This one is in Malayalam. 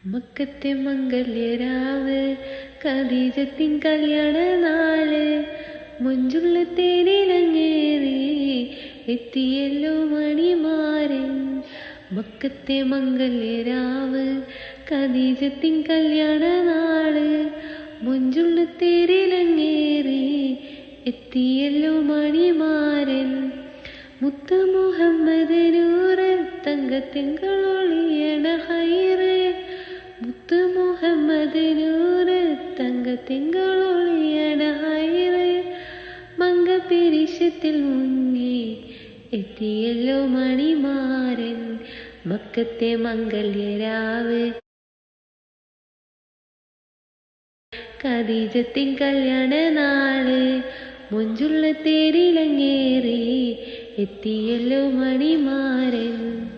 മക്കത്തെ മംഗല്യരാവ് ഖദീജത്തിൻ കല്യാണ നാള് മഞ്ചുള്ള തേരിലങ്ങേറി എത്തിയല്ലോ മണിമാരൻ. മക്കത്തെ മംഗല്യരാവ് ഖദീജത്തിൻ കല്യാണ നാള് മഞ്ചുള്ള തേരിലങ്ങേറി എത്തിയല്ലോ മണിമാരൻ. മുത്ത് മുഹമ്മദ് നൂറ് തങ്കത്തിങ്കളൊളിയണ ഹൈറ്. മുത്ത് മുഹമ്മദ് നൂറ് തങ്കത്തിങ്കളൊളിയണ ഹൈറ്. മംഗപിരിശത്തിൽ മുങ്ങി എത്തിയല്ലോ മണിമാരൻ. മക്കത്തെ മംഗല്യരാവ് ഖദീജത്തിൻ കല്യാണ നാള് മൊഞ്ചുള്ള തേരിലങ്ങേറി എത്തിയല്ലോ മണിമാരൻ.